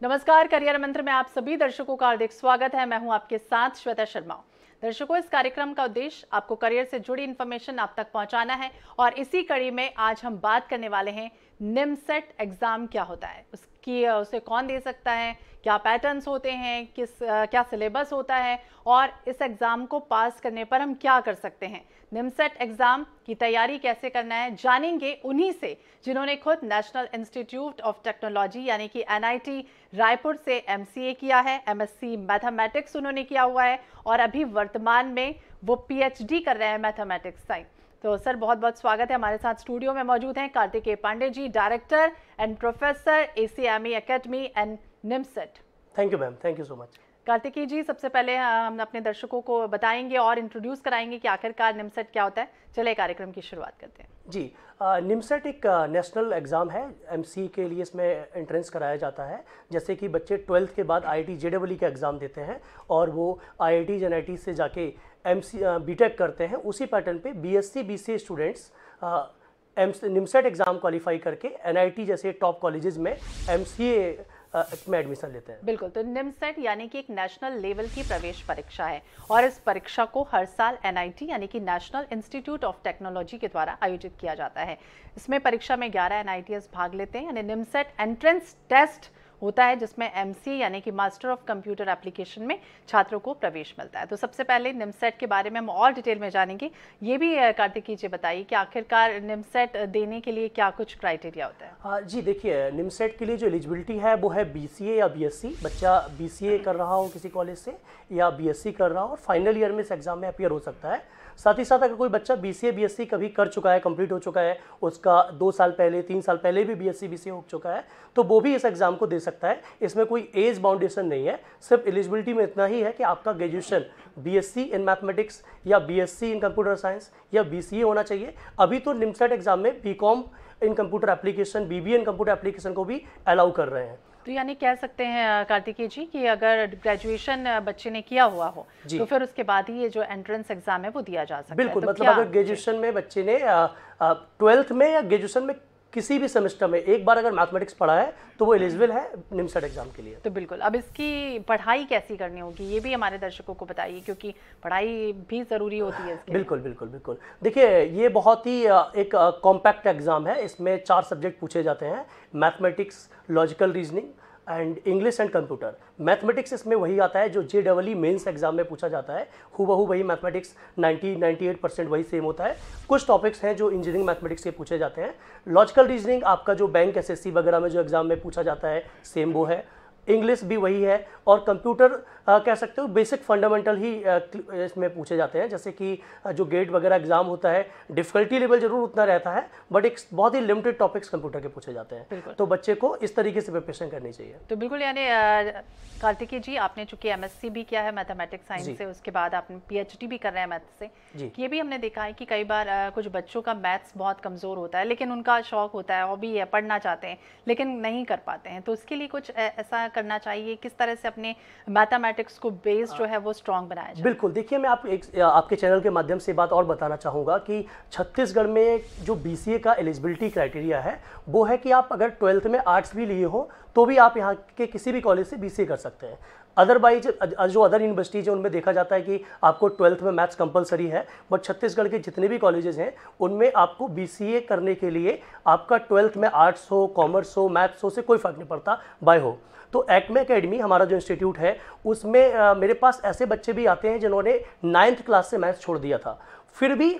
नमस्कार, करियर मंत्र में आप सभी दर्शकों का हार्दिक स्वागत है। मैं हूं आपके साथ श्वेता शर्मा। दर्शकों, इस कार्यक्रम का उद्देश्य आपको करियर से जुड़ी इन्फॉर्मेशन आप तक पहुंचाना है और इसी कड़ी में आज हम बात करने वाले हैं निमसेट एग्जाम क्या होता है, उसे कौन दे सकता है, क्या पैटर्न्स होते हैं, क्या सिलेबस होता है और इस एग्जाम को पास करने पर हम क्या कर सकते हैं। निमसेट एग्जाम की तैयारी कैसे करना है जानेंगे उन्हीं से जिन्होंने खुद नेशनल इंस्टीट्यूट ऑफ टेक्नोलॉजी यानी कि एनआईटी रायपुर से एमसीए किया है, एमएससी मैथमेटिक्स उन्होंने किया हुआ है और अभी वर्तमान में वो पीएचडी कर रहे हैं मैथमेटिक्स साइंस। तो सर, बहुत बहुत स्वागत है। हमारे साथ स्टूडियो में मौजूद हैं Kartikeya Pandey ji, director and professor ACME academy and NIMCET. Thank you ma'am, thank you so much. Kartikeya ji, सबसे पहले हम अपने दर्शकों को बताएंगे और इंट्रोड्यूस कराएंगे कि आखिरकार निमसेट क्या होता है। चलिए कार्यक्रम की शुरुआत करते हैं। जी, निमसेट एक नेशनल एग्ज़ाम है। एमसी के लिए इसमें एंट्रेंस कराया जाता है। जैसे कि बच्चे 12th के बाद आईआईटी जेईई का एग्ज़ाम देते हैं और वो आईआईटी एनआईटी से जाके बीटेक करते हैं। उसी पैटर्न पे BSc BCA students NIMCET exam qualify करके एनआईटी जैसे टॉप कॉलेजेस में एमसीए में एडमिशन लेते हैं। बिल्कुल, तो निमसेट यानी कि एक नेशनल लेवल की प्रवेश परीक्षा है और इस परीक्षा को हर साल एनआईटी यानी कि नेशनल इंस्टीट्यूट ऑफ टेक्नोलॉजी के द्वारा आयोजित किया जाता है। इसमें परीक्षा में 11 एनआईटीएस भाग लेते हैं। यानी निमसेट एंट्रेंस टेस्ट होता है जिसमें एमसी यानी कि मास्टर ऑफ कंप्यूटर एप्लीकेशन में छात्रों को प्रवेश मिलता है। तो सबसे पहले निमसेट के बारे में हम और डिटेल में जानेंगे। ये भी कार्तिकेय जी बताइए कि आखिरकार निमसेट देने के लिए क्या कुछ क्राइटेरिया होता है। हाँ जी, देखिए निमसेट के लिए जो एलिजिबिलिटी है वो है बीसीए या बीएससी। बच्चा बीसीए कर रहा हो किसी कॉलेज से या बीएससी कर रहा हो और फाइनल ईयर में इस एग्जाम में अपीयर हो सकता है। साथ ही साथ अगर कोई बच्चा बीसीए बीएससी कभी कर चुका है, कंप्लीट हो चुका है, उसका 2 साल पहले 3 साल पहले भी बीएससी बीसीए हो चुका है, तो वो भी इस एग्जाम को दे सकता है। इसमें कोई एज बाउंडेशन नहीं है। सिर्फ एलिजिबिलिटी में इतना ही है कि आपका ग्रेजुएशन बीएससी इन मैथमेटिक्स या बीएससी इन कंप्यूटर साइंस या बीसीए होना चाहिए। अभी तो निमसेट एग्जाम में BCom in computer application, BBA in computer application को भी अलाउ कर रहे हैं। तो यानी कह सकते हैं कार्तिकेय जी कि अगर ग्रेजुएशन बच्चे ने किया हुआ हो तो फिर उसके बाद ही ये जो एंट्रेंस एग्जाम है वो दिया जा सकता है। बिल्कुल, तो मतलब अगर ग्रेजुएशन में बच्चे ने 12th में या ग्रेजुएशन में किसी भी सेमेस्टर में एक बार अगर मैथमेटिक्स पढ़ा है तो वो एलिजिबल है निमसेट एग्जाम के लिए। तो बिल्कुल, अब इसकी पढ़ाई कैसी करनी होगी ये भी हमारे दर्शकों को बताइए, क्योंकि पढ़ाई भी ज़रूरी होती है इसके। बिल्कुल बिल्कुल बिल्कुल। देखिए, ये बहुत ही एक कॉम्पैक्ट एग्जाम है। इसमें 4 सब्जेक्ट पूछे जाते हैं: mathematics, logical reasoning and English and computer. Mathematics इसमें वही आता है जो जेईई मेंस एग्जाम में पूछा जाता है। हूबहू वही मैथमेटिक्स 98% वही सेम होता है। कुछ टॉपिक्स हैं जो इंजीनियरिंग मैथमेटिक्स के पूछे जाते हैं। लॉजिकल रीजनिंग आपका जो बैंक एसएससी वगैरह में जो एग्जाम में पूछा जाता है सेम वो है। इंग्लिश भी वही है और कंप्यूटर कह सकते हो बेसिक फंडामेंटल ही इसमें पूछे जाते हैं। जैसे कि जो गेट वगैरह एग्जाम होता है, डिफिकल्टी लेवल जरूर उतना रहता है बट एक बहुत ही लिमिटेड टॉपिक्स कंप्यूटर के पूछे जाते हैं। तो बच्चे को इस तरीके से प्रिपरेशन करनी चाहिए। तो बिल्कुल, यानी कार्तिकेय जी आपने चूंकि एमएससी भी किया है मैथमेटिक्स साइंस से, उसके बाद आपने पीएचडी भी कर रहे हैं मैथ से। ये भी हमने देखा है कि कई बार कुछ बच्चों का मैथ्स बहुत कमजोर होता है लेकिन उनका शौक होता है, हॉबी है, पढ़ना चाहते हैं लेकिन नहीं कर पाते हैं। तो उसके लिए कुछ ऐसा करना चाहिए, किस तरह से अपने मैथमेटिक्स को बेस जो है वो स्ट्रॉन्ग बनाया जाए। बिल्कुल, देखिए मैं आपके चैनल के माध्यम से बात और बताना चाहूँगा कि छत्तीसगढ़ में जो बीसीए का एलिजिबिलिटी क्राइटेरिया है वो है कि आप अगर 12th में आर्ट्स भी लिए हो तो भी आप यहाँ के किसी भी कॉलेज से बीसीए कर सकते हैं। अदरवाइज जो अदर यूनिवर्सिटीज़ हैं उनमें देखा जाता है कि आपको 12th में मैथ्स कंपलसरी है, बट छत्तीसगढ़ के जितने भी कॉलेजेस हैं उनमें आपको बीसीए करने के लिए आपका 12th में आर्ट्स हो, कॉमर्स हो, मैथ्स हो से कोई फर्क नहीं पड़ता, बाय हो। तो एक्मे एकेडमी हमारा जो इंस्टीट्यूट है उसमें मेरे पास ऐसे बच्चे भी आते हैं जिन्होंने 9th क्लास से मैथ्स छोड़ दिया था, फिर भी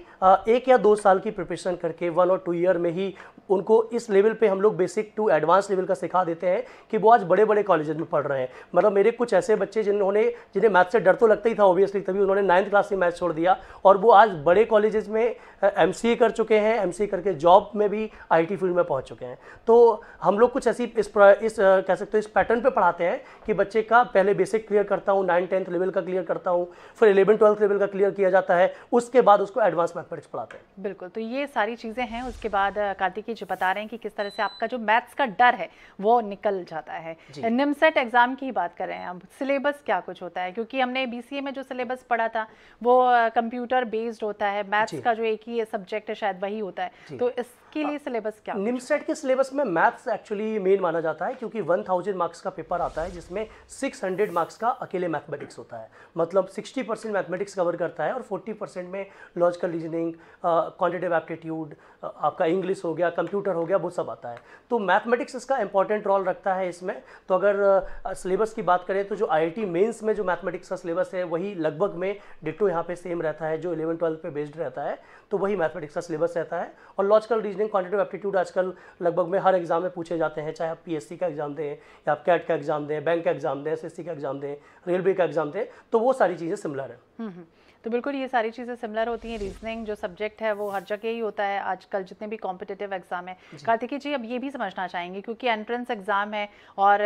1 या 2 साल की प्रिपरेशन करके 1 और 2 ईयर में ही उनको इस लेवल पे हम लोग बेसिक टू एडवांस लेवल का सिखा देते हैं कि वो आज बड़े बड़े कॉलेजेस में पढ़ रहे हैं। मतलब मेरे कुछ ऐसे बच्चे जिन्हें मैथ्स से डर तो लगता ही था ऑब्वियसली, तभी उन्होंने 9th क्लास से मैथ्स छोड़ दिया और वो आज बड़े कॉलेजेस में एमसीए कर चुके हैं, एमसीए करके जॉब में भी आईटी फील्ड में पहुंच चुके हैं। तो हम लोग कुछ ऐसी इस कह सकते हो इस पैटर्न पे पढ़ाते हैं कि बच्चे का पहले बेसिक क्लियर करता हूँ, 9th-10th लेवल का क्लियर करता हूँ, फिर 11th-12th लेवल का क्लियर किया जाता है, उसके बाद उसको एडवांस मैथमेटिक्स पढ़ाते हैं। बिल्कुल, तो ये सारी चीज़ें हैं। उसके बाद कार्तिकेय जी बता रहे हैं कि किस तरह से आपका जो मैथ्स का डर है वो निकल जाता है। निमसेट एग्जाम की बात कर रहे हैं, अब सिलेबस क्या कुछ होता है, क्योंकि हमने बीसीए में जो सिलेबस पढ़ा था वो कंप्यूटर बेस्ड होता है, मैथ्स का जो एक ही सब्जेक्ट है शायद वही होता है। तो इस के लिए सिलेबस क्या? निमसेट के सिलेबस में मैथ्स एक्चुअली मेन माना जाता है, क्योंकि 1000 मार्क्स का पेपर आता है जिसमें 600 मार्क्स का अकेले मैथमेटिक्स होता है। मतलब 60% मैथमेटिक्स कवर करता है और 40% में लॉजिकल रीजनिंग, क्वांटिटेटिव एप्टीट्यूड, आपका इंग्लिश हो गया, कंप्यूटर हो गया, वो सब आता है। तो मैथमेटिक्स इसका इंपॉर्टेंट रोल रखता है इसमें। तो अगर सिलेबस की बात करें तो जो IIT मेंस में जो मैथमेटिक्स का सिलेबस है वही लगभग में डिट्टो यहाँ पे सेम रहता है, जो 11-12 पे बेस्ड रहता है, तो वही मैथमेटिक्स का सिलेबस रहता है। और लॉजिकल रीजनिंग, क्वांटिटेटिव एप्टीट्यूड आजकल लगभग में हर एग्जाम में पूछे जाते हैं, चाहे आप PSC का एग्जाम दें या आप कैट का एग्जाम दें, बैंक का एग्जाम दें, SSC का एग्जाम दें, रेलवे का एग्जाम दें, तो वो सारी चीज़ें सिमिलर है। तो बिल्कुल ये सारी चीज़ें सिमिलर होती हैं। रीजनिंग जो सब्जेक्ट है वो हर जगह ही होता है आजकल, जितने भी कॉम्पिटिटिव एग्जाम है। कार्तिकी जी, अब ये भी समझना चाहेंगे क्योंकि एंट्रेंस एग्जाम है और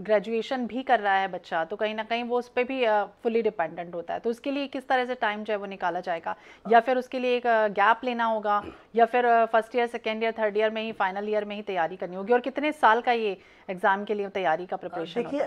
ग्रेजुएशन भी कर रहा है बच्चा, तो कहीं ना कहीं वो उस पर भी फुली डिपेंडेंट होता है। तो उसके लिए किस तरह से टाइम जो है वो निकाला जाएगा, या फिर उसके लिए एक गैप लेना होगा, या फिर first year, second year, third year में ही, फाइनल ईयर में ही तैयारी करनी होगी, और कितने साल का ये एग्जाम के लिए तैयारी का प्रिपरेशन? देखिए,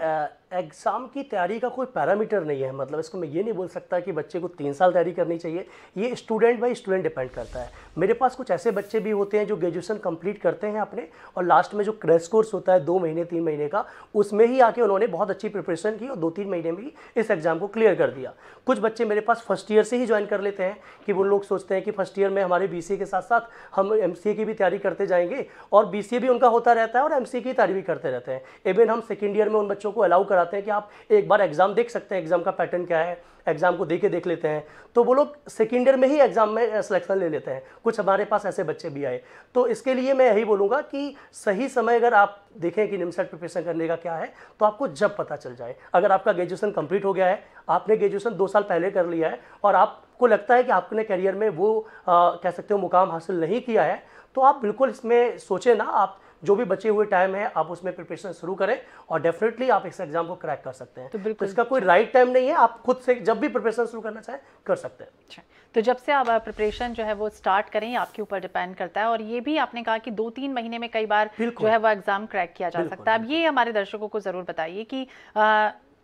एग्जाम की तैयारी का कोई पैरामीटर नहीं है। मतलब इसको मैं ये नहीं बोल सकता कि बच्चे को 3 साल तैयारी करनी चाहिए। ये स्टूडेंट बाई स्टूडेंट डिपेंड करता है। मेरे पास कुछ ऐसे बच्चे भी होते हैं जो ग्रेजुएशन कंप्लीट करते हैं अपने, और लास्ट में जो क्रैश कोर्स होता है 2 महीने 3 महीने का, उसमें ही आके उन्होंने बहुत अच्छी प्रिपरेशन की और 2-3 महीने में ही इस एग्जाम को क्लियर कर दिया। कुछ बच्चे मेरे पास फर्स्ट ईयर से ही ज्वाइन कर लेते हैं कि वो लोग सोचते हैं कि फर्स्ट ईयर में हमारे BCA के साथ साथ हम MCA की भी तैयारी करते जाएंगे, और BCA भी उनका होता रहता है और MCA की तैयारी भी करते रहते हैं। इवन हम सेकेंड ईयर में उन बच्चों को अलाउ कराते हैं कि आप एक बार एग्जाम देख सकते हैं, एग्जाम का पैटर्न क्या है, एग्जाम को देख लेते हैं। तो वो लोग सेकेंड ईयर में ही एग्जाम में सिलेक्शन ले लेते हैं। कुछ हमारे पास ऐसे बच्चे भी आए। तो इसके लिए मैं यही बोलूँगा कि सही समय अगर आप देखें कि निमसेट प्रिपरेशन करने का क्या है, तो आपको जब पता चल जाए। अगर आपका ग्रेजुएशन कंप्लीट हो गया है, आपने ग्रेजुएशन 2 साल पहले कर लिया है, और आपको लगता है कि आपने करियर में वो कह सकते हो मुकाम हासिल नहीं किया है, तो आप बिल्कुल इसमें सोचें ना। आप जो भी बचे हुए टाइम है आप उसमें प्रिपरेशन शुरू करें, और डेफिनेटली आप इस एग्जाम को क्रैक कर सकते हैं। तो इसका कोई राइट टाइम नहीं है, आप खुद से जब भी प्रिपरेशन शुरू करना चाहें कर सकते हैं। अच्छा, तो जब से आप प्रिपरेशन जो है वो स्टार्ट करें, आपके ऊपर डिपेंड करता है। और ये भी आपने कहा कि 2-3 महीने में कई बार जो है वो एग्जाम क्रैक किया जा सकता है। अब ये हमारे दर्शकों को जरूर बताइए कि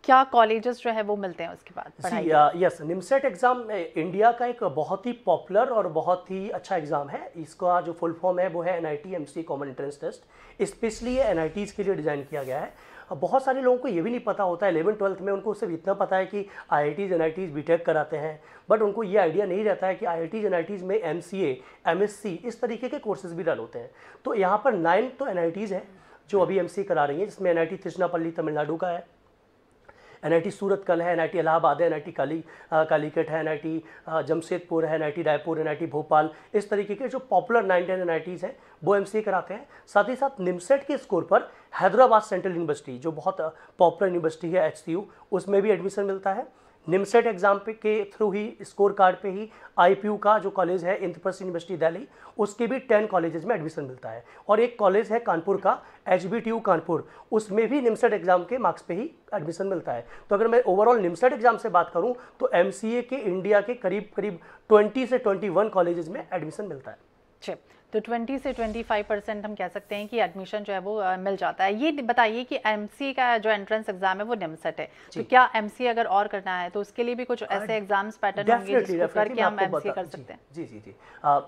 क्या कॉलेजेस जो है वो मिलते हैं उसके बाद पढ़ाई? यस, निमसेट एग्जाम इंडिया का एक बहुत ही पॉपुलर और बहुत ही अच्छा एग्जाम है। इसका जो फुल फॉर्म है वो है NIT MCA common entrance test. Specially ये NITs के लिए डिज़ाइन किया गया है। बहुत सारे लोगों को ये भी नहीं पता होता है, 11-12 में उनको सिर्फ इतना पता है कि IITs NITs BTech कराते हैं, बट उनको ये आइडिया नहीं रहता है कि IITs NITs में MCA MSc इस तरीके के कोर्सेज भी रन होते हैं। तो यहाँ पर 9 तो NITs हैं जो अभी MCA करा रही हैं, जिसमें NIT तिरुचिरापल्ली तमिलनाडु का है, NIT सूरत कल है, NIT इलाहाबाद है, NIT कालीकट है, NIT जमशेदपुर है, NIT रायपुर, NIT भोपाल। इस तरीके के जो पॉपुलर 9-10 NITs हैं वो MCA कराते हैं। साथ ही साथ निमसेट के स्कोर पर हैदराबाद सेंट्रल यूनिवर्सिटी, जो बहुत पॉपुलर यूनिवर्सिटी है HCU, उसमें भी एडमिशन मिलता है। निमसेट एग्जाम पे के थ्रू ही, स्कोर कार्ड पे ही IPU का जो कॉलेज है इंद्रप्रस्थ यूनिवर्सिटी दिल्ली, उसके भी 10 कॉलेजेस में एडमिशन मिलता है। और एक कॉलेज है कानपुर का HBTU कानपुर, उसमें भी निमसेट एग्जाम के मार्क्स पे ही एडमिशन मिलता है। तो अगर मैं ओवरऑल निमसेट एग्जाम से बात करूं तो MCA के इंडिया के करीब 20 से 21 कॉलेजेस में एडमिशन मिलता है। तो 20 से 25% हम कह सकते हैं कि एडमिशन जो है वो मिल जाता है। ये बताइए कि MCA का जो एंट्रेंस एग्जाम है वो निमसेट है, तो क्या MCA अगर और करना है तो उसके लिए भी कुछ ऐसे एग्जाम्स पैटर्न होंगे जिसको करके हम MCA कर सकते हैं? जी।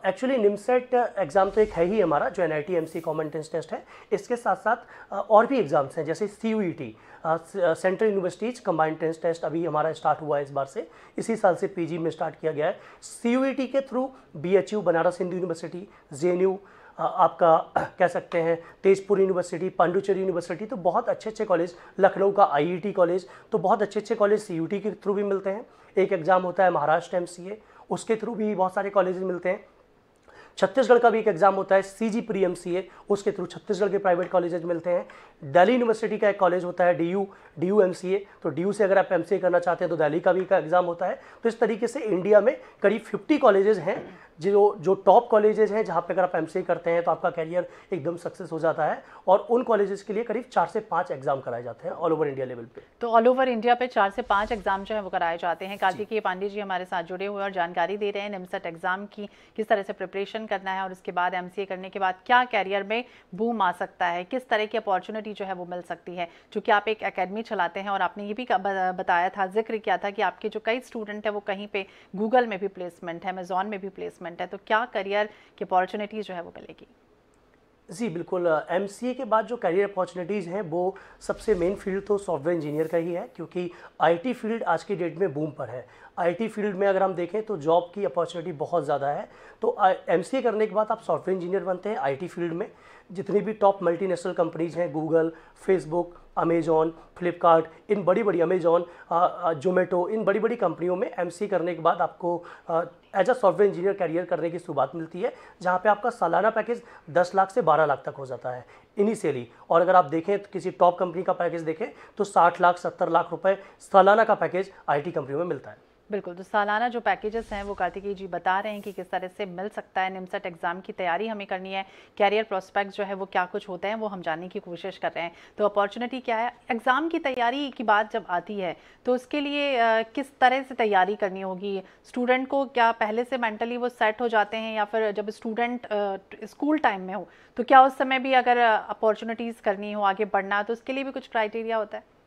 एक्चुअली निमसेट एग्जाम तो एक है ही हमारा, जो NIT MCA common entrance test है। इसके साथ साथ और भी एग्जाम्स हैं, जैसे CUET central universities combined entrance test अभी हमारा स्टार्ट हुआ है इस बार से, इसी साल से PG में स्टार्ट किया गया है। CUET के through BHU Banaras Hindu university, JNU, आपका कह सकते हैं तेजपुर यूनिवर्सिटी, पांडुचेरी यूनिवर्सिटी, तो बहुत अच्छे कॉलेज, लखनऊ का IET कॉलेज, तो बहुत अच्छे कॉलेज CUET के थ्रू भी मिलते हैं। एक एग्जाम होता है महाराष्ट्र MCA, उसके थ्रू भी बहुत सारे कॉलेज मिलते हैं। छत्तीसगढ़ का भी एक एग्जाम होता है CG Pre MCA, उसके थ्रू छत्तीसगढ़ के प्राइवेट कॉलेजेस मिलते हैं। दिल्ली यूनिवर्सिटी का एक कॉलेज होता है DU MCA, तो DU से अगर आप MCA करना चाहते हैं तो दिल्ली का भी का एग्जाम होता है। तो इस तरीके से इंडिया में करीब 50 कॉलेजेस हैं जो टॉप कॉलेजेस हैं, जहाँ पे अगर आप MCA करते हैं तो आपका कैरियर एकदम सक्सेस हो जाता है। और उन कॉलेजेस के लिए करीब 4 से 5 एग्जाम कराए जाते हैं ऑल ओवर इंडिया लेवल पे। तो ऑल ओवर इंडिया पे 4 से 5 एग्जाम जो है वो कराए जाते हैं। कार्तिकेय पांडे जी हमारे साथ जुड़े हुए और जानकारी दे रहे हैं निमसेट एग्जाम की, किस तरह से प्रिपरेशन करना है और उसके बाद MCA करने के बाद क्या कैरियर में बूम आ सकता है, किस तरह की अपॉर्चुनिटी जो है वो मिल सकती है। चूँकि आप एक एकेडमी चलाते हैं और आपने ये भी बताया था, जिक्र किया था कि आपके जो कई स्टूडेंट है वो कहीं पे गूगल में भी प्लेसमेंट है, अमेजॉन में भी प्लेसमेंट है, तो क्या करियर की अपॉर्चुनिटी जो है वो मिलेगी? जी बिल्कुल, एमसीए के बाद जो करियर अपॉर्चुनिटीज़ हैं वो सबसे मेन फील्ड तो सॉफ्टवेयर इंजीनियर का ही है, क्योंकि आईटी फील्ड आज की डेट में बूम पर है। आईटी फील्ड में अगर हम देखें तो जॉब की अपॉर्चुनिटी बहुत ज़्यादा है। तो एमसीए करने के बाद आप सॉफ्टवेयर इंजीनियर बनते हैं आईटी फील्ड में। जितनी भी टॉप मल्टीनेशनल कंपनीज हैं, गूगल, फेसबुक, अमेजॉन, फ्लिपकार्ट, इन बड़ी बड़ी अमेजॉन, जोमेटो, इन बड़ी बड़ी कंपनियों में एमसीए करने के बाद आपको as a software engineer career करने की शुरुआत मिलती है, जहां पे आपका सालाना पैकेज 10 लाख से 12 लाख तक हो जाता है इनिशियली। और अगर आप देखें तो किसी टॉप कंपनी का पैकेज देखें तो 60 लाख 70 लाख रुपए सालाना का पैकेज आईटी कंपनियों में मिलता है। बिल्कुल, तो सालाना जो पैकेजेस हैं वो कार्तिकेय जी बता रहे हैं कि किस तरह से मिल सकता है। निमसेट एग्जाम की तैयारी हमें करनी है, कैरियर प्रोस्पेक्ट जो है वो क्या कुछ होते हैं वो हम जानने की कोशिश कर रहे हैं। तो अपॉर्चुनिटी क्या है, एग्ज़ाम की तैयारी की बात जब आती है तो उसके लिए किस तरह से तैयारी करनी होगी स्टूडेंट को? क्या पहले से मेंटली वो सेट हो जाते हैं, या फिर जब स्टूडेंट स्कूल टाइम में हो तो क्या उस समय भी अगर अपॉर्चुनिटीज़ करनी हो, आगे बढ़ना, तो उसके लिए भी कुछ क्राइटेरिया होता है?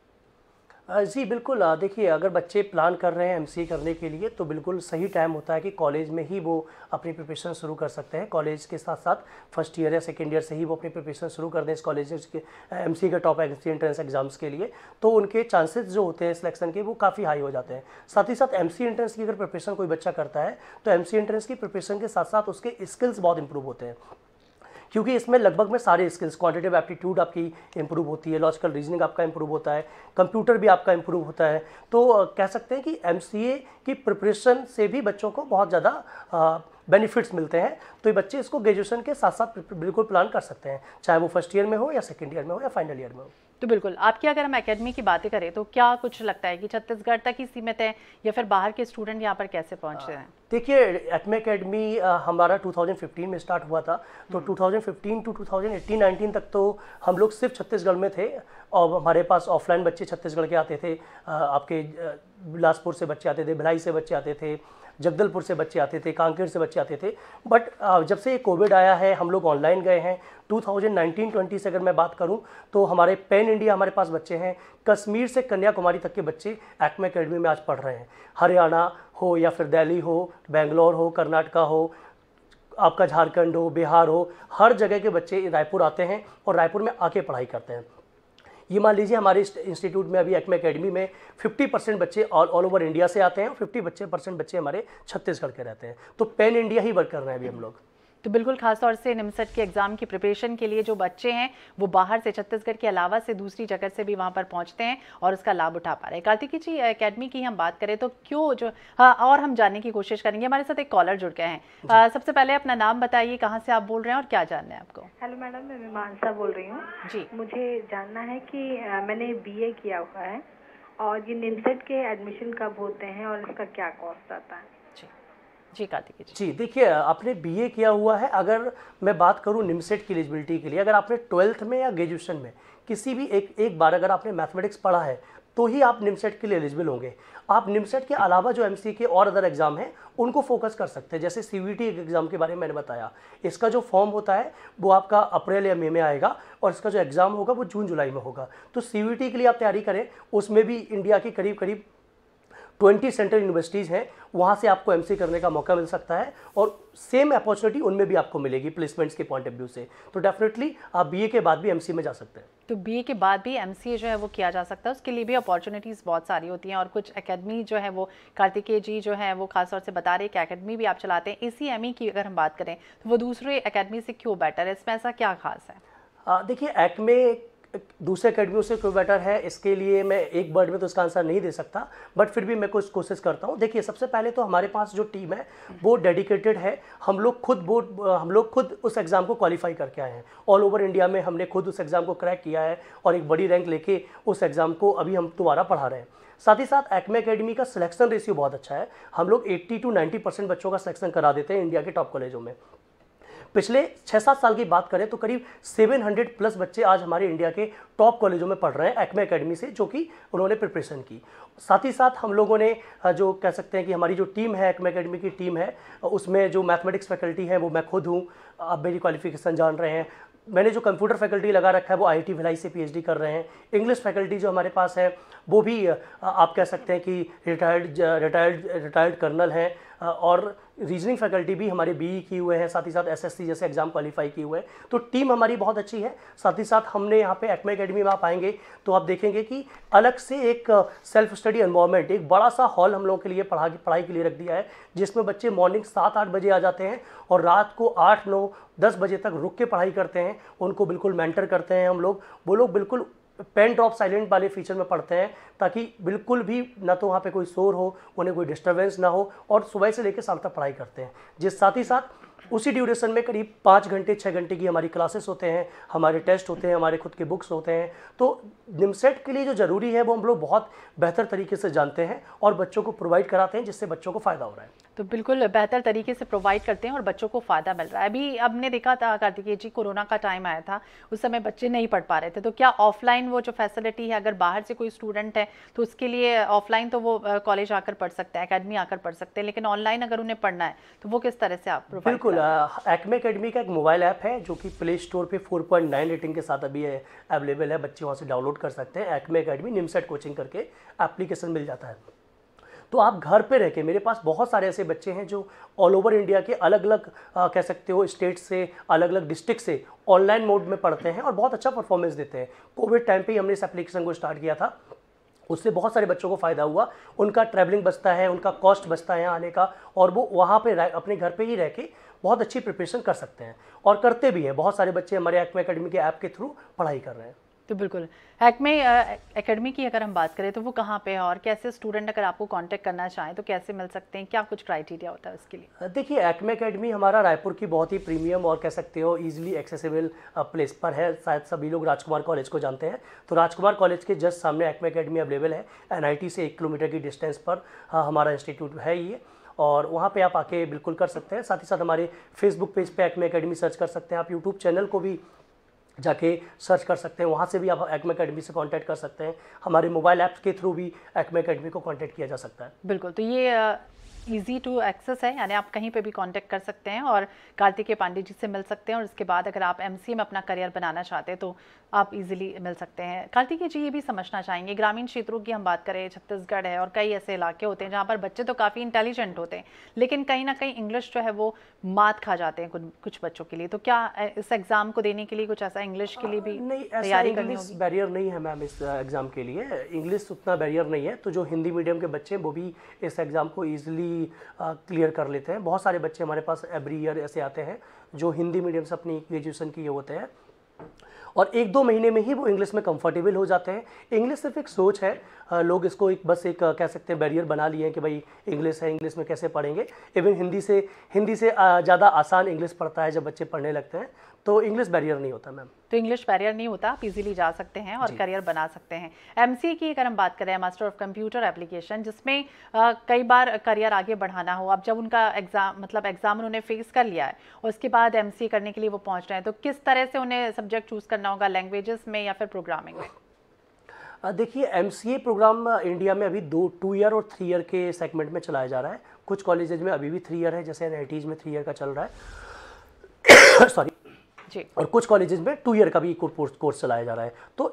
जी बिल्कुल, देखिए अगर बच्चे प्लान कर रहे हैं एमसीए करने के लिए तो बिल्कुल सही टाइम होता है कि कॉलेज में ही वो अपनी प्रिपरेशन शुरू कर सकते हैं। कॉलेज के साथ साथ फर्स्ट ईयर या सेकेंड ईयर से ही वो अपनी प्रिपरेशन शुरू कर दें इस कॉलेज के एमसीए के टॉप एंट्रेंस एग्जाम्स के लिए, तो उनके चांसेस जो होते हैं सिलेक्शन के वो काफ़ी हाई हो जाते हैं। साथ ही साथ एमसीए एंट्रेंस की अगर प्रिपरेशन कोई बच्चा करता है तो एमसीए एंट्रेंस की प्रिपरेशन के साथ साथ उसके स्किल्स बहुत इंप्रूव होते हैं, क्योंकि इसमें लगभग में सारे स्किल्स, क्वांटिटेटिव एप्टीट्यूड आपकी इंप्रूव होती है, लॉजिकल रीजनिंग आपका इंप्रूव होता है, कंप्यूटर भी आपका इंप्रूव होता है। तो कह सकते हैं कि एमसीए की प्रिपरेशन से भी बच्चों को बहुत ज़्यादा बेनिफिट्स मिलते हैं। तो ये बच्चे इसको ग्रेजुएशन के साथ साथ बिल्कुल प्लान कर सकते हैं, चाहे वो फर्स्ट ईयर में हो या सेकेंड ईयर में हो या फाइनल ईयर में हो। तो बिल्कुल, आपकी अगर हम एकेडमी की बातें करें तो क्या कुछ लगता है कि छत्तीसगढ़ तक ही सीमित है, या फिर बाहर के स्टूडेंट यहाँ पर कैसे पहुँचते हैं? देखिए, एक्मे एकेडमी हमारा 2015 में स्टार्ट हुआ था, तो 2015 टू 2018-19 तक तो हम लोग सिर्फ छत्तीसगढ़ में थे, और हमारे पास ऑफलाइन बच्चे छत्तीसगढ़ के आते थे। आपके बिलासपुर से बच्चे आते थे, भिलाई से बच्चे आते थे, जगदलपुर से बच्चे आते थे, कांकेर से बच्चे आते थे। बट जब से ये कोविड आया है हम लोग ऑनलाइन गए हैं। 2019-20 से अगर मैं बात करूं तो हमारे पैन इंडिया हमारे पास बच्चे हैं, कश्मीर से कन्याकुमारी तक के बच्चे एक्मे एकेडमी में आज पढ़ रहे हैं। हरियाणा हो या फिर दिल्ली हो, बेंगलोर हो, कर्नाटका हो, आपका झारखंड हो, बिहार हो, हर जगह के बच्चे रायपुर आते हैं और रायपुर में आके पढ़ाई करते हैं। ये मान लीजिए हमारे इंस्टीट्यूट में अभी एक्मे एकेडमी में 50% बच्चे ऑल ओवर इंडिया से आते हैं और 50% बच्चे हमारे छत्तीसगढ़ के रहते हैं। तो पैन इंडिया ही वर्क कर रहे हैं अभी हम लोग। तो बिल्कुल, खासतौर से निमसेट के एग्ज़ाम की प्रिपरेशन के लिए जो बच्चे हैं वो बाहर से, छत्तीसगढ़ के अलावा से दूसरी जगह से भी वहाँ पर पहुँचते हैं और उसका लाभ उठा पा रहे हैं। कार्तिकी जी, एकेडमी की हम बात करें तो क्यों जो और हम जानने की कोशिश करेंगे। हमारे साथ एक कॉलर जुड़ गए हैं। सबसे पहले अपना नाम बताइए, कहाँ से आप बोल रहे हैं और क्या जानना है आपको? हेलो मैडम, मैं मानसा बोल रही हूँ जी। मुझे जानना है कि मैंने बीए किया हुआ है और ये निमसेट के एडमिशन कब होते हैं और इसका क्या कॉस्ट आता है? जी कार्तिक जी, देखिए आपने बीए किया हुआ है। अगर मैं बात करूं निमसेट की एलिजिबिलिटी के लिए, अगर आपने 12th में या ग्रेजुएशन में किसी भी एक बार अगर आपने मैथमेटिक्स पढ़ा है तो ही आप निमसेट के लिए एलिजिबल होंगे। आप निमसेट के अलावा जो एमसीए के और अदर एग्जाम हैं उनको फोकस कर सकते हैं। जैसे सीवीटी एग्जाम के बारे में मैंने बताया, इसका जो फॉर्म होता है वो आपका अप्रैल या मई में आएगा और इसका जो एग्जाम होगा वो जून जुलाई में होगा। तो सीवीटी के लिए आप तैयारी करें, उसमें भी इंडिया के करीब करीब 20 सेंट्रल यूनिवर्सिटीज़ हैं, वहाँ से आपको एमसीए करने का मौका मिल सकता है और सेम अपॉर्चुनिटी उनमें भी आपको मिलेगी प्लेसमेंट्स के पॉइंट ऑफ व्यू से। तो डेफिनेटली आप बीए के बाद भी एमसीए में जा सकते हैं। तो बीए के बाद भी एमसीए जो है वो किया जा सकता है, उसके लिए भी अपॉर्चुनिटीज़ बहुत सारी होती हैं। और कुछ एकेडमी जो है वो कार्तिकेय जी जो है वो खासतौर से बता रहे हैं कि एकेडमी भी आप चलाते हैं। एसीएमई की अगर हम बात करें तो वो दूसरे एकेडमी से क्यों बेटर है, इसमें ऐसा क्या खास है? देखिए, एक्मे दूसरे अकेडमियों से क्यों बेटर है, इसके लिए मैं एक वर्ड में तो इसका आंसर नहीं दे सकता, बट फिर भी मैं कुछ कोशिश करता हूँ। देखिए, सबसे पहले तो हमारे पास जो टीम है वो डेडिकेटेड है। हम लोग खुद उस एग्ज़ाम को क्वालिफाई करके आए हैं। ऑल ओवर इंडिया में हमने खुद उस एग्ज़ाम को क्रैक किया है और एक बड़ी रैंक लेके उस एग्ज़ाम को अभी हम दोबारा पढ़ा रहे हैं। साथ ही साथ एक्मे एकेडमी का सिलेक्शन रेशियो बहुत अच्छा है। हम लोग 80 to 90% बच्चों का सिलेक्शन करा देते हैं इंडिया के टॉप कॉलेजों में। पिछले 6-7 साल की बात करें तो करीब 700 प्लस बच्चे आज हमारे इंडिया के टॉप कॉलेजों में पढ़ रहे हैं एक्मे एकेडमी से, जो कि उन्होंने प्रिपरेशन की। साथ ही साथ हम लोगों ने जो कह सकते हैं कि हमारी जो टीम है, एक्मे एकेडमी की टीम है, उसमें जो मैथमेटिक्स फैकल्टी है वो मैं खुद हूँ, आप मेरी क्वालिफिकेशन जान रहे हैं। मैंने जो कंप्यूटर फैकल्टी लगा रखा है वो आईआईटी भिलाई से पीएचडी कर रहे हैं। इंग्लिश फैकल्टी जो हमारे पास है वो भी आप कह सकते हैं कि रिटायर्ड कर्नल हैं, और रीजनिंग फैकल्टी भी हमारे बीई किए हुए हैं, साथ ही साथ एसएससी जैसे एग्जाम क्वालिफाई किए हुए हैं। तो टीम हमारी बहुत अच्छी है। साथ ही साथ हमने यहाँ पे एक्मे एकेडमी में आप आएंगे तो आप देखेंगे कि अलग से एक सेल्फ स्टडी एनवायरनमेंट, एक बड़ा सा हॉल हम लोगों के लिए पढ़ाई के लिए रख दिया है, जिसमें बच्चे मॉर्निंग 7-8 बजे आ जाते हैं और रात को 8-9-10 बजे तक रुक के पढ़ाई करते हैं। उनको बिल्कुल मेंटर करते हैं हम लोग। वो लोग बिल्कुल पेन ड्रॉप साइलेंट वाले फीचर में पढ़ते हैं, ताकि बिल्कुल भी ना तो वहाँ पे कोई शोर हो, उन्हें कोई डिस्टर्बेंस ना हो, और सुबह से लेकर शाम तक पढ़ाई करते हैं। जिस साथ ही साथ उसी ड्यूरेशन में करीब 5 घंटे 6 घंटे की हमारी क्लासेस होते हैं, हमारे टेस्ट होते हैं, हमारे खुद के बुक्स होते हैं। तो निमसेट के लिए जो ज़रूरी है वो हम लोग बहुत बेहतर तरीके से जानते हैं और बच्चों को प्रोवाइड कराते हैं, जिससे बच्चों को फ़ायदा हो रहा है। तो बिल्कुल बेहतर तरीके से प्रोवाइड करते हैं और बच्चों को फ़ायदा मिल रहा है। अभी हमने देखा था कार्तिकेय जी, कोरोना का टाइम आया था, उस समय बच्चे नहीं पढ़ पा रहे थे, तो क्या ऑफलाइन वो जो फैसिलिटी है, अगर बाहर से कोई स्टूडेंट है तो उसके लिए ऑफलाइन तो वो कॉलेज आकर पढ़ सकते हैं, एकेडमी आकर पढ़ सकते हैं, लेकिन ऑनलाइन अगर उन्हें पढ़ना है तो वो किस तरह से आप प्रोवाइड? बिल्कुल, एक्मे एकेडमी का एक मोबाइल ऐप है जो कि प्ले स्टोर पे 4.9 रेटिंग के साथ अभी अवेलेबल है। बच्चे वहाँ से डाउनलोड कर सकते हैं। एक्मे एकेडमी निमसेट कोचिंग करके एप्लीकेशन मिल जाता है। तो आप घर पे रह के, मेरे पास बहुत सारे ऐसे बच्चे हैं जो ऑल ओवर इंडिया के अलग अलग कह सकते हो स्टेट से, अलग अलग डिस्ट्रिक्ट से ऑनलाइन मोड में पढ़ते हैं और बहुत अच्छा परफॉर्मेंस देते हैं। कोविड टाइम पे ही हमने इस एप्लीकेशन को स्टार्ट किया था, उससे बहुत सारे बच्चों को फ़ायदा हुआ। उनका ट्रैवलिंग बचता है, उनका कॉस्ट बचता है यहाँ आने का, और वो वहाँ पे अपने घर पे ही रह के बहुत अच्छी प्रिपरेशन कर सकते हैं और करते भी हैं। बहुत सारे बच्चे हमारे एक्मे एकेडमी के ऐप के थ्रू पढ़ाई कर रहे हैं। तो बिल्कुल, एक्मे एकेडमी की अगर हम बात करें तो वो कहाँ पे है, और कैसे स्टूडेंट अगर आपको कांटेक्ट करना चाहें तो कैसे मिल सकते हैं, क्या कुछ क्राइटेरिया होता है उसके लिए? देखिए, एक्मे एकेडमी हमारा रायपुर की बहुत ही प्रीमियम और कह सकते हो ईजिली एक्सेसिबल प्लेस पर है। शायद सभी लोग राजकुमार कॉलेज को जानते हैं, तो राजकुमार कॉलेज के जस्ट सामने एक्मे एकेडमी अवेलेबल है। एनआईटी से 1 किलोमीटर की डिस्टेंस पर हमारा इंस्टीट्यूट है ये, और वहाँ पे आप आके बिल्कुल कर सकते हैं। साथ ही साथ हमारे फेसबुक पेज पे एक्मे एकेडमी सर्च कर सकते हैं। आप यूट्यूब चैनल को भी जाके सर्च कर सकते हैं, वहाँ से भी आप एक्मे एकेडमी से कांटेक्ट कर सकते हैं। हमारे मोबाइल ऐप्स के थ्रू भी एक्मे एकेडमी को कांटेक्ट किया जा सकता है। बिल्कुल, तो ये ईजी टू एक्सेस है, यानी आप कहीं पे भी कांटेक्ट कर सकते हैं और कार्तिकेय पांडे जी से मिल सकते हैं, और इसके बाद अगर आप एमसीए में अपना करियर बनाना चाहते हैं तो आप इजीली मिल सकते हैं। कार्तिकेय जी, ये भी समझना चाहेंगे, ग्रामीण क्षेत्रों की हम बात करें, छत्तीसगढ़ है और कई ऐसे इलाके होते हैं जहाँ पर बच्चे तो काफ़ी इंटेलिजेंट होते हैं, लेकिन कहीं ना कहीं इंग्लिश जो है वो मात खा जाते हैं कुछ बच्चों के लिए। तो क्या इस एग्ज़ाम को देने के लिए कुछ ऐसा इंग्लिश के लिए भी तैयारी करनी होगी? बैरियर नहीं है मैम इस एग्ज़ाम के लिए, इंग्लिश उतना बैरियर नहीं है। तो जो हिंदी मीडियम के बच्चे हैं वो भी इस एग्ज़ाम को ईजिली क्लियर कर लेते हैं। बहुत सारे बच्चे हमारे पास एवरी ईयर ऐसे आते हैं जो हिंदी मीडियम से अपनी ग्रेजुएशन किए होते हैं, और 1-2 महीने में ही वो इंग्लिश में कंफर्टेबल हो जाते हैं। इंग्लिश सिर्फ एक सोच है, लोग इसको बस एक कह सकते हैं बैरियर बना लिए हैं कि भाई इंग्लिश है, इंग्लिश में कैसे पढ़ेंगे। इवन हिंदी से ज़्यादा आसान इंग्लिश पढ़ता है जब बच्चे पढ़ने लगते हैं, तो इंग्लिश बैरियर नहीं होता मैम। तो इंग्लिश बैरियर नहीं होता, आप इजीली जा सकते हैं और करियर बना सकते हैं। एमसीए की अगर हम बात करें, मास्टर ऑफ कंप्यूटर एप्लीकेशन, जिसमें कई बार करियर आगे बढ़ाना हो, अब जब उनका एग्जाम उन्होंने फेस कर लिया है और उसके बाद एमसीए करने के लिए वो पहुंच रहे हैं, तो किस तरह से उन्हें सब्जेक्ट चूज करना होगा, लैंग्वेजेस में या फिर प्रोग्रामिंग में? देखिए, एमसीए प्रोग्राम इंडिया में अभी 2 ईयर और 3 ईयर के सेगमेंट में चलाया जा रहा है। कुछ कॉलेजेज में अभी भी 3 ईयर है, जैसे एनआईटीज में 3 ईयर का चल रहा है सॉरी, और कुछ कॉलेजेस में 2 ईयर का भी कोर्स चलाया जा रहा है। तो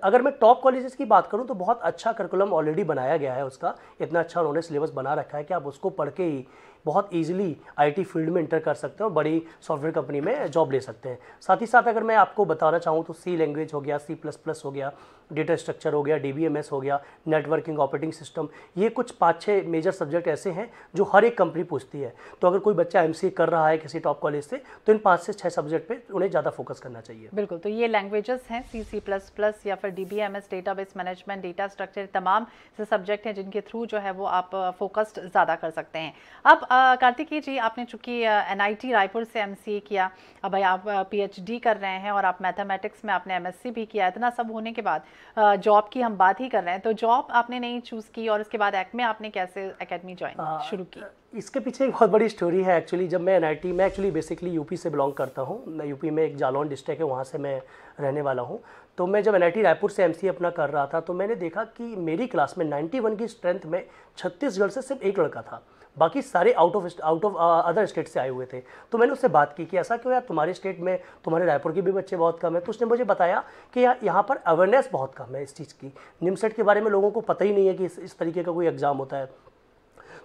अगर मैं टॉप कॉलेजेस की बात करूं तो बहुत अच्छा करिकुलम ऑलरेडी बनाया गया है उसका, इतना अच्छा उन्होंने सिलेबस बना रखा है कि आप उसको पढ़ के ही बहुत इजीली आईटी फील्ड में इंटर कर सकते हो, बड़ी सॉफ्टवेयर कंपनी में जॉब ले सकते हैं। साथ ही साथ अगर मैं आपको बताना चाहूँ तो सी लैंग्वेज हो गया, C++ हो गया, डेटा स्ट्रक्चर हो गया, DBMS हो गया, नेटवर्किंग, ऑपरेटिंग सिस्टम, ये कुछ 5-6 मेजर सब्जेक्ट ऐसे हैं जो हर एक कंपनी पूछती है। तो अगर कोई बच्चा एमसीए कर रहा है किसी टॉप कॉलेज से, तो इन 5 से 6 सब्जेक्ट पे उन्हें ज़्यादा फोकस करना चाहिए। बिल्कुल, तो ये लैंग्वेजेस हैं C++ या फिर DBMS, database management, data structure, तमाम से सब्जेक्ट हैं जिनके थ्रू जो है वो आप फोकस्ड ज़्यादा कर सकते हैं। अब कार्तिकेय जी, आपने चूंकि NIT रायपुर से एमसीए किया, अब आप PhD कर रहे हैं और आप मैथमेटिक्स में आपने MSc भी किया, इतना सब होने के बाद जॉब की हम बात ही कर रहे हैं, तो जॉब आपने नहीं चूज़ की और उसके बाद एक्मे आपने कैसे एकेडमी ज्वाइन शुरू की? इसके पीछे एक बहुत बड़ी स्टोरी है एक्चुअली। जब मैं NIT में, एक्चुअली बेसिकली यूपी से बिलोंग करता हूँ, मैं यूपी में एक जालौन डिस्ट्रिक्ट है वहाँ से मैं रहने वाला हूँ। तो मैं जब NIT रायपुर से एमसीए अपना कर रहा था तो मैंने देखा कि मेरी क्लास में 91 की स्ट्रेंथ में छत्तीसगढ़ से सिर्फ एक लड़का था, बाकी सारे आउट ऑफ अदर स्टेट से आए हुए थे। तो मैंने उससे बात की कि ऐसा क्यों यार, तुम्हारे स्टेट में, तुम्हारे रायपुर के भी बच्चे बहुत कम है। तो उसने मुझे बताया कि यार यहाँ पर अवेयरनेस बहुत कम है इस चीज़ की, निमसेट के बारे में लोगों को पता ही नहीं है कि इस तरीके का कोई एग्ज़ाम होता है।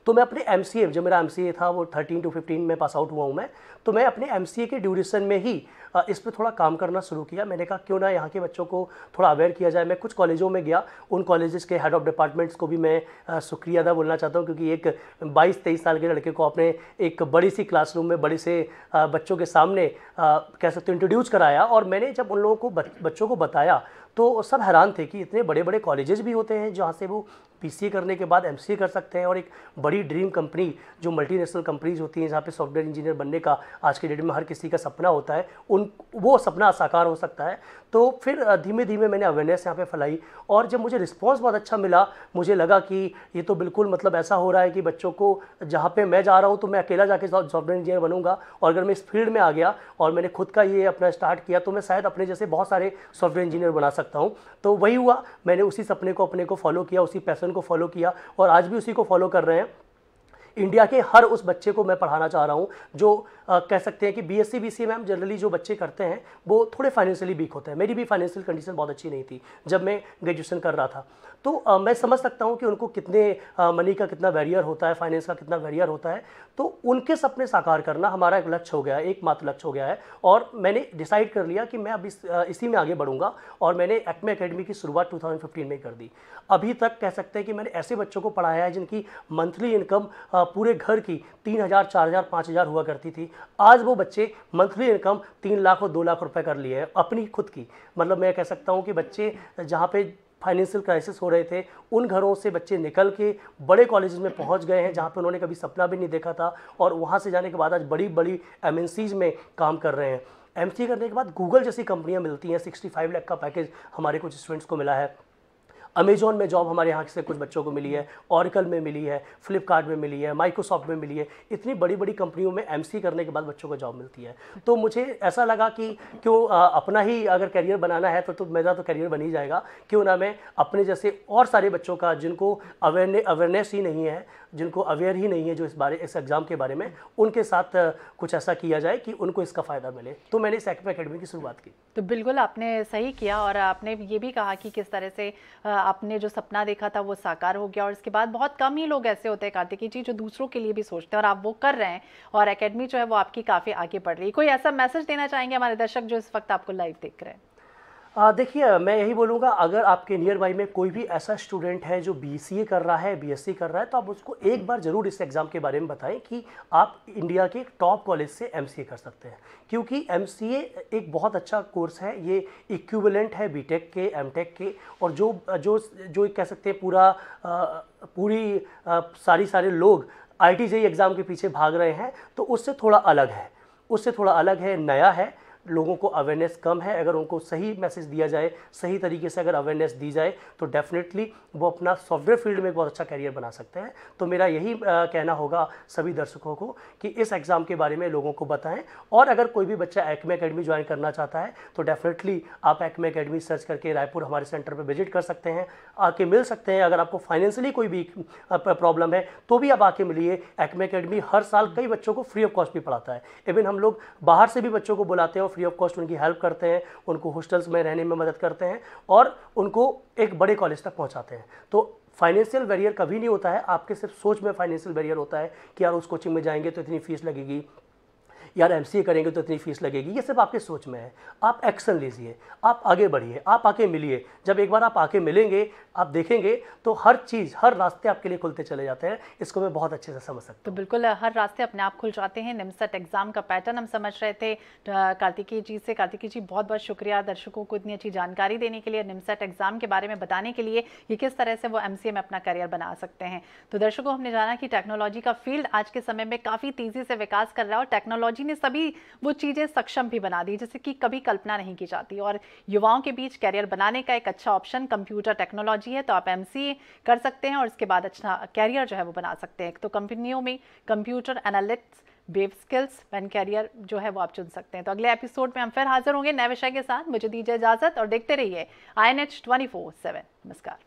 तो मैं अपने MCA, जब मेरा MCA था वो 13 to 15 में पास आउट हुआ हूँ मैं, तो मैं अपने MCA के ड्यूरेशन में ही इस पर थोड़ा काम करना शुरू किया। मैंने कहा क्यों ना यहाँ के बच्चों को थोड़ा अवेयर किया जाए। मैं कुछ कॉलेजों में गया, उन कॉलेजेस के हेड ऑफ डिपार्टमेंट्स को भी मैं शुक्रिया अदा बोलना चाहता हूँ, क्योंकि एक 22-23 साल के लड़के को आपने एक बड़ी सी क्लासरूम में बड़े से बच्चों के सामने कह सकते हो इंट्रोड्यूस कराया। और मैंने जब उन लोगों को बच्चों को बताया तो सब हैरान थे कि इतने बड़े बड़े कॉलेजेस भी होते हैं जहाँ से वो PCA करने के बाद MCA कर सकते हैं, और एक बड़ी ड्रीम कंपनी जो मल्टीनेशनल कंपनीज होती हैं जहाँ पे सॉफ्टवेयर इंजीनियर बनने का आज के डेट में हर किसी का सपना होता है, वो सपना साकार हो सकता है। तो फिर धीमे धीमे मैंने अवेयरनेस यहाँ पे फैलाई, और जब मुझे रिस्पॉन्स बहुत अच्छा मिला, मुझे लगा कि ये तो बिल्कुल मतलब ऐसा हो रहा है कि बच्चों को जहाँ पे मैं जा रहा हूँ तो मैं अकेला जाके सॉफ्टवेयर इंजीनियर बनूंगा, और अगर मैं इस फील्ड में आ गया और मैंने खुद का ये अपना स्टार्ट किया तो मैं शायद अपने जैसे बहुत सारे सॉफ्टवेयर इंजीनियर बना सकता हूँ। तो वही हुआ, मैंने उसी सपने को अपने को फॉलो किया, उसी पैशन को फॉलो किया, और आज भी उसी को फॉलो कर रहे हैं। इंडिया के हर उस बच्चे को मैं पढ़ाना चाह रहा हूँ जो कह सकते हैं कि BSc BCA मैम जनरली जो बच्चे करते हैं वो थोड़े फाइनेंशियली वीक होते हैं। मेरी भी फाइनेंशियल कंडीशन बहुत अच्छी नहीं थी जब मैं ग्रेजुएशन कर रहा था, तो मैं समझ सकता हूँ कि उनको कितने मनी का कितना बैरियर होता है, फाइनेंस का कितना बैरियर होता है। तो उनके सपने साकार करना हमारा एक लक्ष्य हो गया है, एकमात्र लक्ष्य हो गया है, और मैंने डिसाइड कर लिया कि मैं अब इसी में आगे बढ़ूंगा। और मैंने एक्मे एकेडमी की शुरुआत 2015 में कर दी। अभी तक कह सकते हैं कि मैंने ऐसे बच्चों को पढ़ाया है जिनकी मंथली इनकम पूरे घर की 3,000, 4,000, 5,000 हुआ करती थी। आज वो बच्चे मंथली इनकम 3 लाख और 2 लाख रुपए कर लिए हैं अपनी खुद की। मतलब मैं कह सकता हूँ कि बच्चे जहाँ पे फाइनेंशियल क्राइसिस हो रहे थे, उन घरों से बच्चे निकल के बड़े कॉलेजेस में पहुंच गए हैं जहाँ पे उन्होंने कभी सपना भी नहीं देखा था, और वहाँ से जाने के बाद आज बड़ी बड़ी MNCs में काम कर रहे हैं। MCA करने के बाद गूगल जैसी कंपनियाँ मिलती हैं, 65 लाख का पैकेज हमारे कुछ स्टूडेंट्स को मिला है। अमेजॉन में जॉब हमारे यहाँ से कुछ बच्चों को मिली है, ऑरेकल में मिली है, फ्लिपकार्ट में मिली है, माइक्रोसॉफ्ट में मिली है। इतनी बड़ी बड़ी कंपनियों में MCA करने के बाद बच्चों को जॉब मिलती है। तो मुझे ऐसा लगा कि क्यों अपना ही अगर करियर बनाना है तो मेरा तो करियर बन ही जाएगा, क्यों ना मैं अपने जैसे और सारे बच्चों का जिनको अवेयरनेस ही नहीं है, जिनको अवेयर ही नहीं है जो इस एग्ज़ाम के बारे में, उनके साथ कुछ ऐसा किया जाए कि उनको इसका फ़ायदा मिले। तो मैंने इस एक्मे एकेडमी की शुरुआत की। तो बिल्कुल आपने सही किया, और आपने ये भी कहा कि किस तरह से आपने जो सपना देखा था वो साकार हो गया। और इसके बाद बहुत कम ही लोग ऐसे होते हैं कार्तिकी जी जो दूसरों के लिए भी सोचते हैं, और आप वो कर रहे हैं, और एकेडमी जो है वो आपकी काफ़ी आगे बढ़ रही है। कोई ऐसा मैसेज देना चाहेंगे हमारे दर्शक जो इस वक्त आपको लाइव देख रहे हैं? देखिए, मैं यही बोलूँगा, अगर आपके नियर बाई में कोई भी ऐसा स्टूडेंट है जो BCA कर रहा है, BSc कर रहा है, तो आप उसको एक बार ज़रूर इस एग्ज़ाम के बारे में बताएं कि आप इंडिया के टॉप कॉलेज से MCA कर सकते हैं। क्योंकि MCA एक बहुत अच्छा कोर्स है, ये इक्विवेलेंट है BTech के, MTech के, और जो कह सकते हैं सारे लोग IIT JEE एग्ज़ाम के पीछे भाग रहे हैं, तो उससे थोड़ा अलग है, नया है। लोगों को अवेयरनेस कम है। अगर उनको सही मैसेज दिया जाए, सही तरीके से अगर अवेयरनेस दी जाए, तो डेफिनेटली वो अपना सॉफ्टवेयर फील्ड में बहुत अच्छा करियर बना सकते हैं। तो मेरा यही कहना होगा सभी दर्शकों को कि इस एग्ज़ाम के बारे में लोगों को बताएं। और अगर कोई भी बच्चा एक्मे एकेडमी ज्वाइन करना चाहता है तो डेफिनेटली आप एक्मे एकेडमी सर्च करके रायपुर हमारे सेंटर पर विजिट कर सकते हैं, आके मिल सकते हैं। अगर आपको फाइनेंशियली कोई भी प्रॉब्लम है तो भी आप आके मिलिए। एक्मे एकेडमी हर साल कई बच्चों को फ्री ऑफ कॉस्ट भी पढ़ाता है। इवन हम लोग बाहर से भी बच्चों को बुलाते हैं, फ्री ऑफ कॉस्ट उनकी हेल्प करते हैं, उनको हॉस्टल्स में रहने में मदद करते हैं, और उनको एक बड़े कॉलेज तक पहुंचाते हैं। तो फाइनेंशियल बैरियर कभी नहीं होता है, आपके सिर्फ सोच में फाइनेंशियल बैरियर होता है कि यार उस कोचिंग में जाएंगे तो इतनी फीस लगेगी, यार MCA करेंगे तो इतनी फीस लगेगी। ये सिर्फ आपके सोच में है। आप एक्शन लीजिए, आप आगे बढ़िए, आप आके मिलिए। जब एक बार आप आके मिलेंगे, आप देखेंगे तो हर चीज़, हर रास्ते आपके लिए खुलते चले जाते हैं। इसको मैं बहुत अच्छे से समझ सकता हूँ। तो बिल्कुल हर रास्ते अपने आप खुल जाते हैं। निमसेट एग्जाम का पैटर्न हम समझ रहे थे कार्तिकी जी से। कार्तिकी जी बहुत बहुत शुक्रिया दर्शकों को इतनी अच्छी जानकारी देने के लिए, निमसेट एग्जाम के बारे में बताने के लिए कि किस तरह से वो MCA में अपना करियर बना सकते हैं। तो दर्शकों, हमने जाना कि टेक्नोलॉजी का फील्ड आज के समय में काफ़ी तेज़ी से विकास कर रहा है, और टेक्नोलॉजी ने सभी वो चीज़ें सक्षम भी बना दी जैसे कि कभी कल्पना नहीं की जाती। और युवाओं के बीच करियर बनाने का एक अच्छा ऑप्शन कंप्यूटर टेक्नोलॉजी है। तो आप MCA कर सकते हैं और इसके बाद अच्छा करियर जो है वो बना सकते हैं। तो कंपनियों में कंप्यूटर एनालिटिक्स, वेब स्किल्स, पेन करियर जो है वो आप चुन सकते हैं। तो अगले एपिसोड में हम फिर हाजिर होंगे नए विषय के साथ। मुझे दीजिए इजाजत और देखते रहिए INH 24/7। नमस्कार।